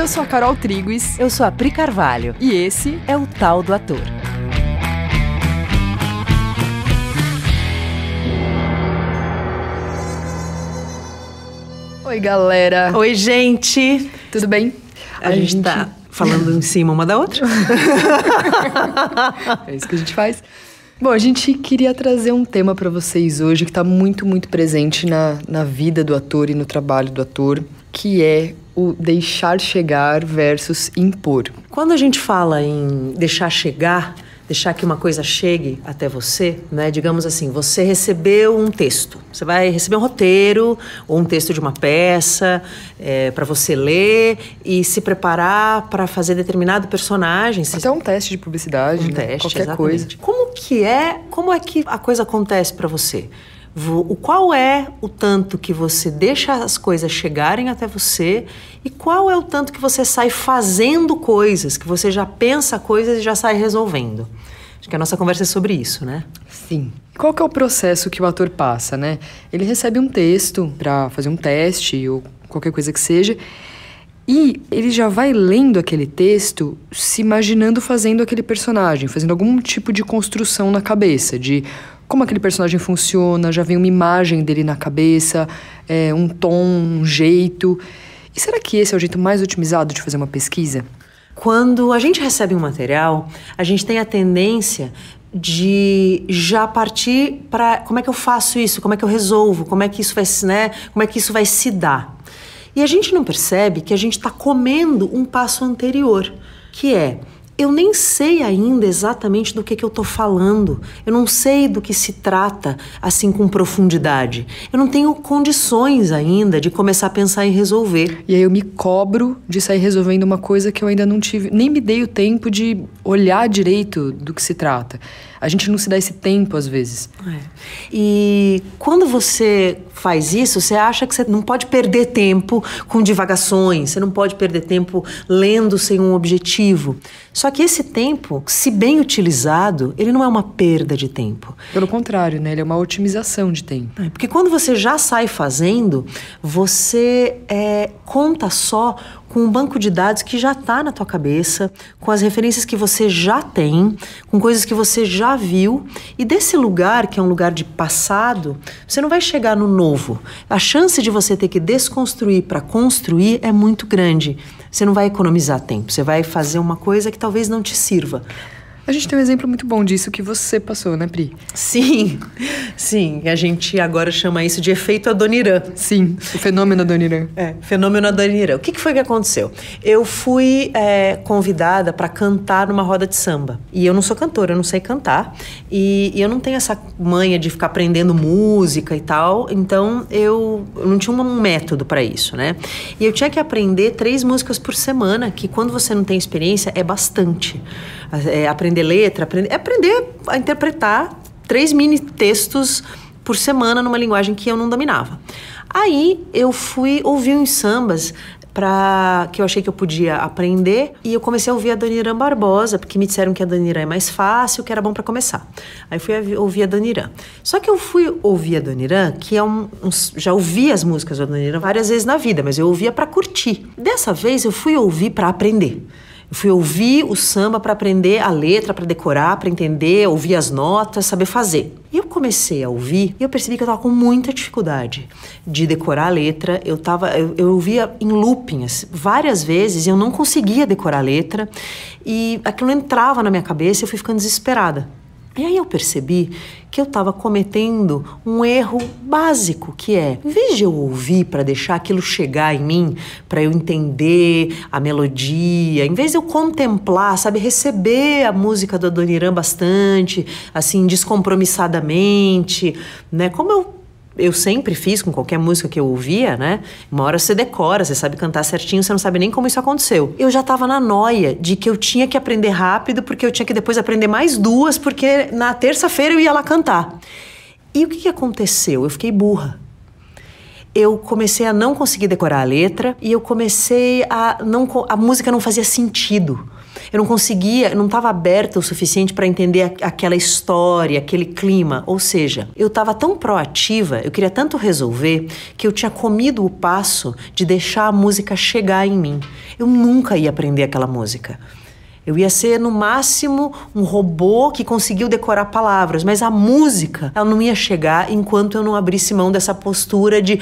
Eu sou a Carol Triguis. Eu sou a Pri Carvalho. E esse é o Tal do Ator. Oi, galera. Oi, gente. Tudo bem? A gente tá falando em cima uma da outra. É isso que a gente faz. Bom, a gente queria trazer um tema pra vocês hoje que tá muito, muito presente na vida do ator e no trabalho do ator, que é o deixar chegar versus impor. Quando a gente fala em deixar chegar, deixar que uma coisa chegue até você, né? Digamos assim, você recebeu um texto. Você vai receber um roteiro ou um texto de uma peça para você ler e se preparar para fazer determinado personagem. Até um teste de publicidade, um teste, qualquer exatamente. coisa. Como é que a coisa acontece para você? Qual é o tanto que você deixa as coisas chegarem até você e qual é o tanto que você sai fazendo coisas, que você já pensa coisas e já sai resolvendo? Acho que a nossa conversa é sobre isso, né? Sim. Qual que é o processo que o ator passa, né? Ele recebe um texto para fazer um teste ou qualquer coisa que seja e ele já vai lendo aquele texto se imaginando fazendo aquele personagem, fazendo algum tipo de construção na cabeça, de como aquele personagem funciona, já vem uma imagem dele na cabeça, um tom, um jeito. E será que esse é o jeito mais otimizado de fazer uma pesquisa? Quando a gente recebe um material, a gente tem a tendência de já partir para como é que eu faço isso, como é que eu resolvo, como é que isso vai, né, como é que isso vai se dar. E a gente não percebe que a gente está comendo um passo anterior, que é: eu nem sei ainda exatamente do que eu tô falando. Eu não sei do que se trata, assim, com profundidade. Eu não tenho condições ainda de começar a pensar em resolver. E aí eu me cobro de sair resolvendo uma coisa que eu ainda não tive, nem me dei o tempo de olhar direito do que se trata. A gente não se dá esse tempo, às vezes. E quando você faz isso, você acha que você não pode perder tempo com divagações, você não pode perder tempo lendo sem um objetivo. Só que esse tempo, se bem utilizado, ele não é uma perda de tempo. Pelo contrário, né? Ele é uma otimização de tempo. Porque quando você já sai fazendo, você conta só com um banco de dados que já está na tua cabeça, com as referências que você já tem, com coisas que você já viu. E desse lugar, que é um lugar de passado, você não vai chegar no novo. A chance de você ter que desconstruir para construir é muito grande. Você não vai economizar tempo, você vai fazer uma coisa que talvez não te sirva. A gente tem um exemplo muito bom disso que você passou, né, Pri? Sim, a gente agora chama isso de efeito Adoniran. Sim, o fenômeno Adoniran. Fenômeno Adoniran. O que foi que aconteceu? Eu fui convidada para cantar numa roda de samba. E eu não sou cantora, eu não sei cantar. E eu não tenho essa manha de ficar aprendendo música e tal. Então, eu não tinha um método para isso, né? E eu tinha que aprender 3 músicas por semana, que quando você não tem experiência, é bastante. Aprender letra, aprender a interpretar 3 mini textos por semana numa linguagem que eu não dominava. Aí eu fui ouvir uns sambas que eu achei que eu podia aprender e eu comecei a ouvir a Adoniran Barbosa, porque me disseram que a Adoniran é mais fácil, que era bom para começar. Aí fui ouvir a Adoniran. Só que eu fui ouvir a Adoniran, que já ouvi as músicas da Adoniran várias vezes na vida, mas eu ouvia para curtir. Dessa vez eu fui ouvir para aprender. Eu fui ouvir o samba para aprender a letra, para decorar, para entender, ouvir as notas, saber fazer. E eu comecei a ouvir e eu percebi que eu estava com muita dificuldade de decorar a letra. Eu ouvia em looping várias vezes e eu não conseguia decorar a letra. E aquilo não entrava na minha cabeça e eu fui ficando desesperada. E aí eu percebi que eu estava cometendo um erro básico, que é, em vez de eu ouvir para deixar aquilo chegar em mim, para eu entender a melodia, em vez de eu contemplar, sabe, receber a música do Adoniran bastante, assim, descompromissadamente, né, como eu sempre fiz com qualquer música que eu ouvia, né? Uma hora você decora, você sabe cantar certinho, você não sabe nem como isso aconteceu. Eu já tava na noia de que eu tinha que aprender rápido, porque eu tinha que depois aprender mais 2, porque na terça-feira eu ia lá cantar. E o que aconteceu? Eu fiquei burra. Eu comecei a não conseguir decorar a letra e eu comecei a música não fazia sentido. Eu não conseguia, não estava aberta o suficiente para entender aquela história, aquele clima. Ou seja, eu estava tão proativa, eu queria tanto resolver, que eu tinha comido o passo de deixar a música chegar em mim. Eu nunca ia aprender aquela música. Eu ia ser, no máximo, um robô que conseguiu decorar palavras, mas a música, ela não ia chegar enquanto eu não abrisse mão dessa postura de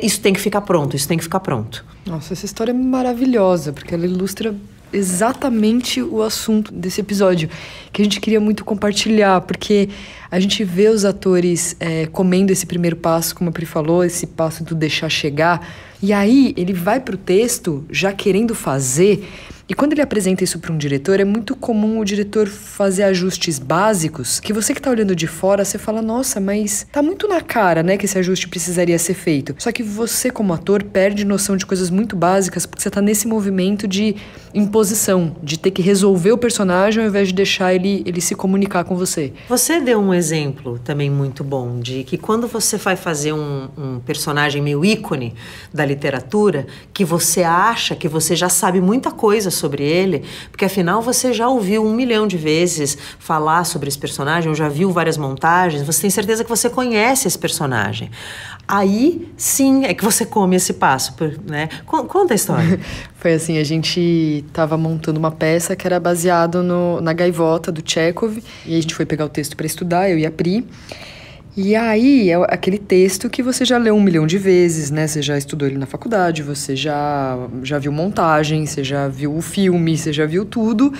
isso tem que ficar pronto, isso tem que ficar pronto. Nossa, essa história é maravilhosa, porque ela ilustra exatamente o assunto desse episódio, que a gente queria muito compartilhar, porque a gente vê os atores comendo esse primeiro passo, como a Pri falou, esse passo do deixar chegar, e aí ele vai pro texto já querendo fazer. E quando ele apresenta isso para um diretor, é muito comum o diretor fazer ajustes básicos que você que tá olhando de fora, você fala, nossa, mas tá muito na cara, né, que esse ajuste precisaria ser feito. Só que você, como ator, perde noção de coisas muito básicas porque você tá nesse movimento de imposição, de ter que resolver o personagem ao invés de deixar ele se comunicar com você. Você deu um exemplo também muito bom de que quando você vai fazer um personagem meio ícone da literatura, que você acha que você já sabe muita coisa sobre ele, porque afinal você já ouviu 1 milhão de vezes falar sobre esse personagem, ou já viu várias montagens, você tem certeza que você conhece esse personagem. Aí, sim, é que você come esse passo, né? Conta a história. Foi assim, a gente estava montando uma peça que era baseado na Gaivota, do Tchekov, e a gente foi pegar o texto para estudar, eu e a Pri. E aí, é aquele texto que você já leu 1 milhão de vezes, né? Você já estudou ele na faculdade, você já viu montagem, você já viu o filme, você já viu tudo.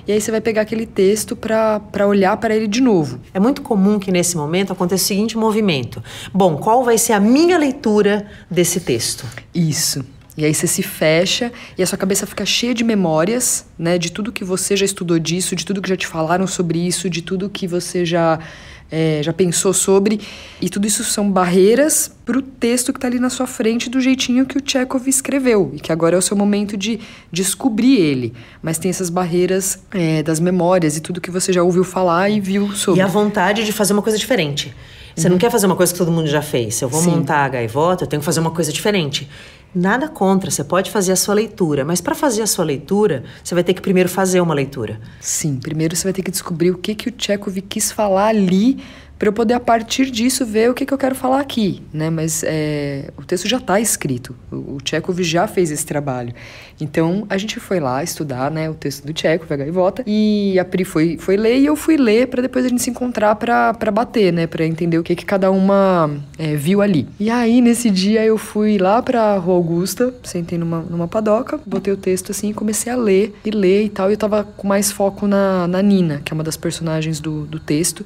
E aí você vai pegar aquele texto para olhar para ele de novo. É muito comum que nesse momento aconteça o seguinte movimento. Bom, qual vai ser a minha leitura desse texto? Isso. E aí você se fecha e a sua cabeça fica cheia de memórias, né? De tudo que você já estudou disso, de tudo que já te falaram sobre isso, de tudo que você já pensou sobre. E tudo isso são barreiras para o texto que está ali na sua frente do jeitinho que o Tchekov escreveu. E que agora é o seu momento de descobrir ele. Mas tem essas barreiras das memórias e tudo que você já ouviu falar e viu sobre. E a vontade de fazer uma coisa diferente. Você não quer fazer uma coisa que todo mundo já fez. Se eu vou montar a Gaivota, eu tenho que fazer uma coisa diferente. Nada contra, você pode fazer a sua leitura, mas para fazer a sua leitura, você vai ter que primeiro fazer uma leitura. Sim, primeiro você vai ter que descobrir o que o Tchekov quis falar ali, para eu poder, a partir disso, ver o que eu quero falar aqui, né? Mas o texto já está escrito, o Tchekov já fez esse trabalho. Então, a gente foi lá estudar, né, o texto do Tchekov, a Gaivota, e a Pri foi ler e eu fui ler para depois a gente se encontrar para bater, né? Para entender o que cada uma viu ali. E aí, nesse dia, eu fui lá para Rua Augusta, sentei numa padoca, botei o texto assim e comecei a ler e tal. E eu tava com mais foco na Nina, que é uma das personagens do texto.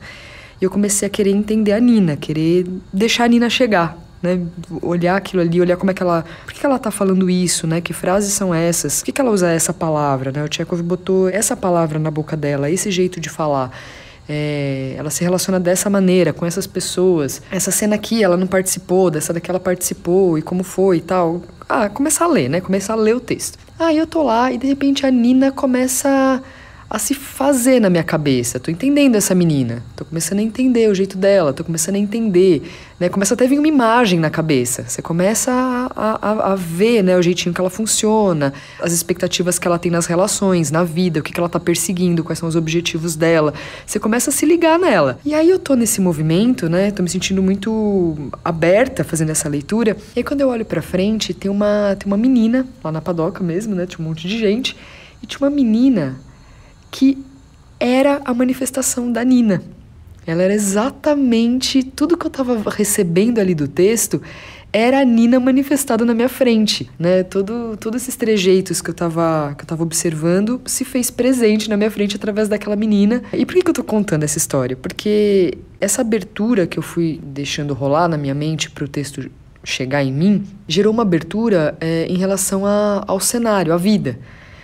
E eu comecei a querer entender a Nina, querer deixar a Nina chegar, né? Olhar aquilo ali, olhar como é que ela... Por que ela tá falando isso, né? Que frases são essas? Por que ela usa essa palavra, né? O Tchekov botou essa palavra na boca dela, esse jeito de falar. Ela se relaciona dessa maneira, com essas pessoas. Essa cena aqui, ela não participou, dessa daqui ela participou, e como foi e tal. Começar a ler, né? Começar a ler o texto. Eu tô lá e de repente a Nina começa a se fazer na minha cabeça. Tô entendendo essa menina, tô começando a entender o jeito dela, tô começando a entender, né? Começa até a vir uma imagem na cabeça. Você começa a ver, né, o jeitinho que ela funciona, as expectativas que ela tem nas relações, na vida, o que ela tá perseguindo, quais são os objetivos dela. Você começa a se ligar nela. E aí eu tô nesse movimento, né? Tô me sentindo muito aberta fazendo essa leitura. E aí quando eu olho pra frente, tem uma menina, lá na padoca mesmo, né? Tinha um monte de gente. E tinha uma menina que era a manifestação da Nina. Ela era exatamente tudo que eu estava recebendo ali do texto, era a Nina manifestada na minha frente, né? Todos esses trejeitos que eu tava observando se fez presente na minha frente através daquela menina. E por que eu tô contando essa história? Porque essa abertura que eu fui deixando rolar na minha mente para o texto chegar em mim, gerou uma abertura em relação ao cenário, à vida.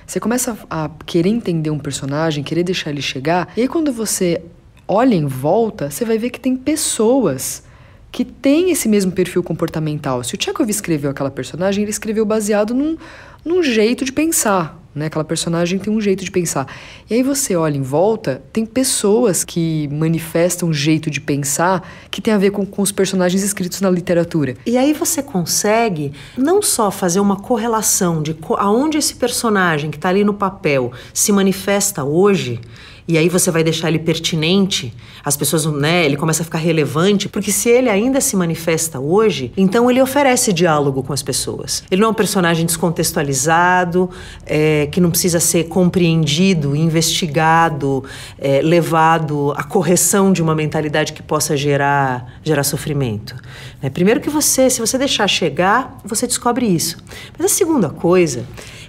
Você começa a querer entender um personagem, querer deixar ele chegar, e aí quando você olha em volta, você vai ver que tem pessoas que têm esse mesmo perfil comportamental. Se o Tchekov escreveu aquela personagem, ele escreveu baseado num jeito de pensar, né? Aquela personagem tem um jeito de pensar. E aí você olha em volta, tem pessoas que manifestam um jeito de pensar que tem a ver com os personagens escritos na literatura. E aí você consegue não só fazer uma correlação de aonde esse personagem que está ali no papel se manifesta hoje, e aí você vai deixar ele pertinente, as pessoas, né, ele começa a ficar relevante, porque se ele ainda se manifesta hoje, então ele oferece diálogo com as pessoas. Ele não é um personagem descontextualizado, que não precisa ser compreendido, investigado, levado à correção de uma mentalidade que possa gerar sofrimento. Primeiro que se você deixar chegar, você descobre isso. Mas a segunda coisa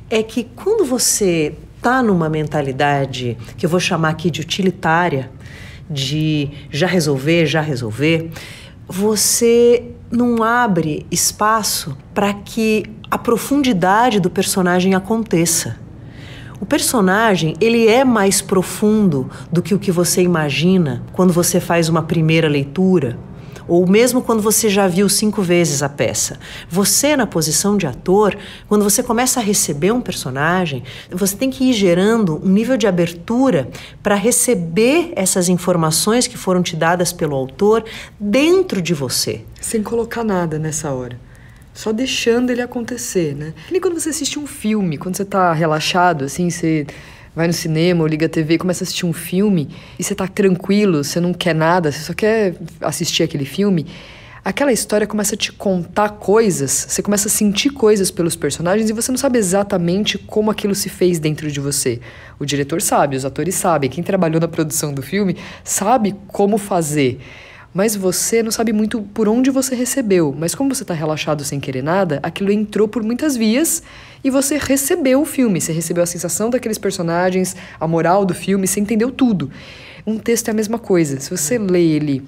é que quando você está numa mentalidade que eu vou chamar aqui de utilitária, de já resolver, você não abre espaço para que a profundidade do personagem aconteça. O personagem, ele é mais profundo do que o que você imagina quando você faz uma primeira leitura, ou mesmo quando você já viu 5 vezes a peça. Você, na posição de ator, quando você começa a receber um personagem, você tem que ir gerando um nível de abertura para receber essas informações que foram te dadas pelo autor dentro de você. Sem colocar nada nessa hora. Só deixando ele acontecer, né? Que nem quando você assiste um filme, quando você tá relaxado, assim, você vai no cinema ou liga a TV e começa a assistir um filme e você tá tranquilo, você não quer nada, você só quer assistir aquele filme, aquela história começa a te contar coisas, você começa a sentir coisas pelos personagens e você não sabe exatamente como aquilo se fez dentro de você. O diretor sabe, os atores sabem, quem trabalhou na produção do filme sabe como fazer. Mas você não sabe muito por onde você recebeu. Mas como você está relaxado sem querer nada, aquilo entrou por muitas vias e você recebeu o filme. Você recebeu a sensação daqueles personagens, a moral do filme, você entendeu tudo. Um texto é a mesma coisa. Se você lê ele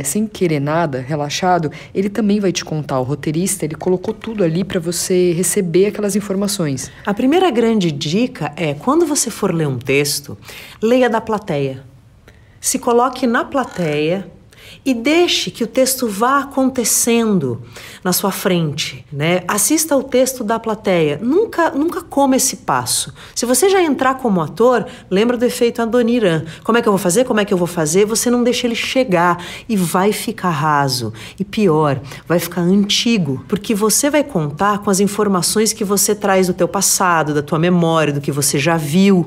sem querer nada, relaxado, ele também vai te contar. O roteirista, ele colocou tudo ali para você receber aquelas informações. A primeira grande dica é, quando você for ler um texto, leia da plateia. Se coloque na plateia e deixe que o texto vá acontecendo na sua frente, né? Assista o texto da plateia. Nunca coma esse passo. Se você já entrar como ator, lembra do efeito Adoniran. Como é que eu vou fazer? Como é que eu vou fazer? Você não deixa ele chegar e vai ficar raso. E pior, vai ficar antigo, porque você vai contar com as informações que você traz do teu passado, da tua memória, do que você já viu.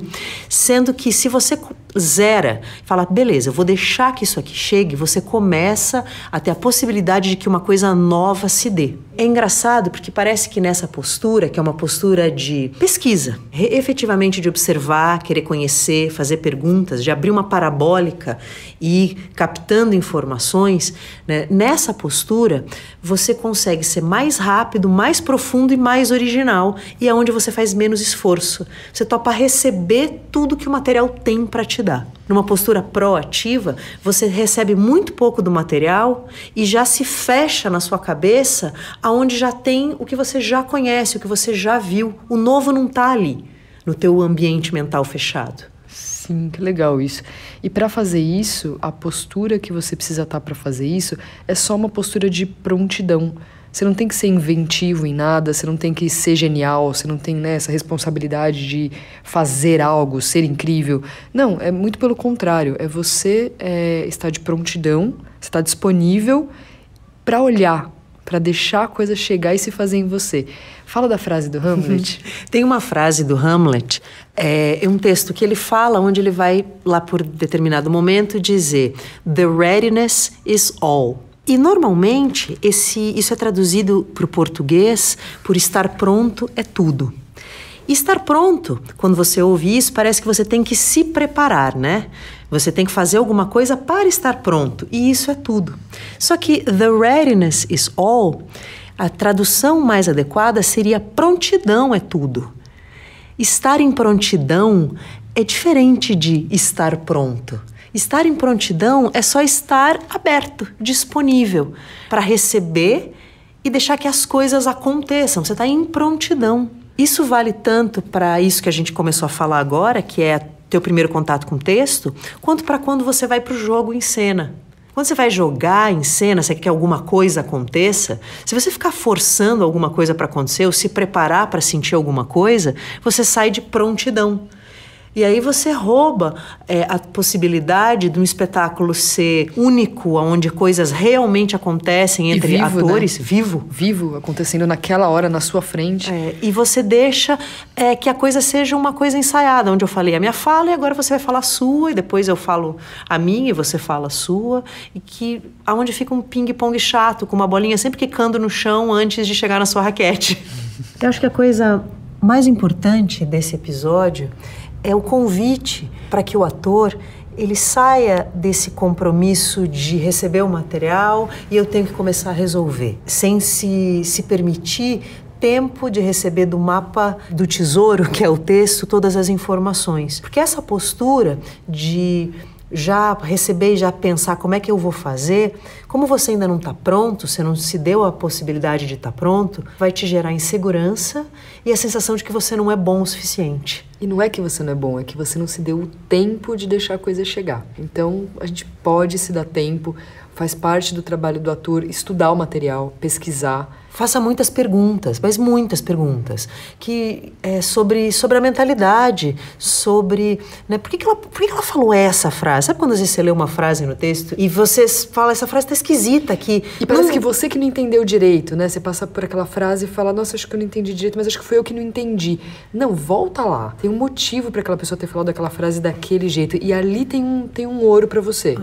Sendo que se você zera, fala, beleza, eu vou deixar que isso aqui chegue, você começa a ter a possibilidade de que uma coisa nova se dê. É engraçado porque parece que nessa postura, que é uma postura de pesquisa, efetivamente de observar, querer conhecer, fazer perguntas, de abrir uma parabólica e ir captando informações, né? Nessa postura, você consegue ser mais rápido, mais profundo e mais original, e é onde você faz menos esforço. Você topa receber tudo que o material tem para te dar. Numa postura proativa, você recebe muito pouco do material e já se fecha na sua cabeça aonde já tem o que você já conhece, o que você já viu. O novo não está ali, no teu ambiente mental fechado. Sim, que legal isso. E para fazer isso, a postura que você precisa estar para fazer isso é só uma postura de prontidão. Você não tem que ser inventivo em nada, você não tem que ser genial, você não tem, né, essa responsabilidade de fazer algo, ser incrível. Não, é muito pelo contrário. É você estar de prontidão, você está disponível para olhar, para deixar a coisa chegar e se fazer em você. Fala da frase do Hamlet. Tem uma frase do Hamlet, é um texto que ele fala, onde ele vai, lá por determinado momento, dizer "The readiness is all". E normalmente isso é traduzido para o português por estar pronto é tudo. E estar pronto, quando você ouve isso, parece que você tem que se preparar, né? Você tem que fazer alguma coisa para estar pronto, e isso é tudo. Só que the readiness is all, a tradução mais adequada seria prontidão é tudo. Estar em prontidão é diferente de estar pronto. Estar em prontidão é só estar aberto, disponível para receber e deixar que as coisas aconteçam. Você está em prontidão. Isso vale tanto para isso que a gente começou a falar agora, que é teu primeiro contato com o texto, quanto para quando você vai para o jogo em cena. Quando você vai jogar em cena, você quer que alguma coisa aconteça, se você ficar forçando alguma coisa para acontecer ou se preparar para sentir alguma coisa, você sai de prontidão. E aí você rouba a possibilidade de um espetáculo ser único, onde coisas realmente acontecem entre atores, né? Vivo, acontecendo naquela hora, na sua frente. E você deixa que a coisa seja uma coisa ensaiada, onde eu falei a minha fala e agora você vai falar a sua, e depois eu falo a minha e você fala a sua, e que aonde fica um ping-pong chato, com uma bolinha sempre quicando no chão antes de chegar na sua raquete. Eu acho que a coisa mais importante desse episódio é o convite para que o ator ele saia desse compromisso de receber o material e eu tenho que começar a resolver, sem se permitir tempo de receber do mapa do tesouro, que é o texto, todas as informações. Porque essa postura de já receber e já pensar como é que eu vou fazer, como você ainda não está pronto, você não se deu a possibilidade de estar pronto, vai te gerar insegurança e a sensação de que você não é bom o suficiente. E não é que você não é bom, é que você não se deu o tempo de deixar a coisa chegar. Então, a gente pode se dar tempo, faz parte do trabalho do ator estudar o material, pesquisar. Faça muitas perguntas, mas muitas perguntas, que sobre a mentalidade, sobre... Né, por que ela falou essa frase? Sabe quando às vezes você lê uma frase no texto e você fala, essa frase tá esquisita aqui. E parece que você que não entendeu direito, né? Você passa por aquela frase e fala, nossa, acho que eu não entendi direito, mas acho que foi eu que não entendi. Não, volta lá. Tem um motivo para aquela pessoa ter falado aquela frase daquele jeito. E ali tem um ouro para você.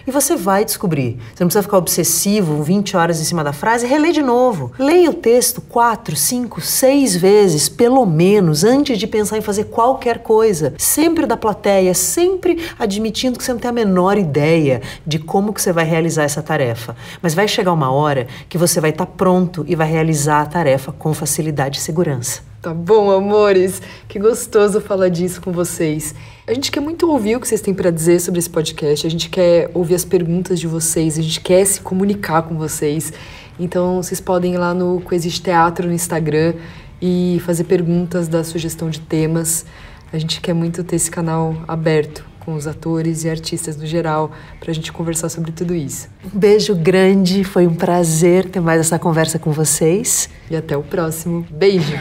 E você vai descobrir. Você não precisa ficar obsessivo 20 horas em cima da frase, relê de novo. Leia o texto 4, 5, 6 vezes, pelo menos, antes de pensar em fazer qualquer coisa. Sempre da plateia, sempre admitindo que você não tem a menor ideia de como que você vai realizar essa tarefa. Mas vai chegar uma hora que você vai estar pronto e vai realizar a tarefa com facilidade e segurança. Tá bom, amores? Que gostoso falar disso com vocês. A gente quer muito ouvir o que vocês têm para dizer sobre esse podcast. A gente quer ouvir as perguntas de vocês. A gente quer se comunicar com vocês. Então, vocês podem ir lá no Coexiste Teatro no Instagram e fazer perguntas, dar sugestão de temas. A gente quer muito ter esse canal aberto com os atores e artistas no geral para a gente conversar sobre tudo isso. Um beijo grande, foi um prazer ter mais essa conversa com vocês. E até o próximo. Beijo!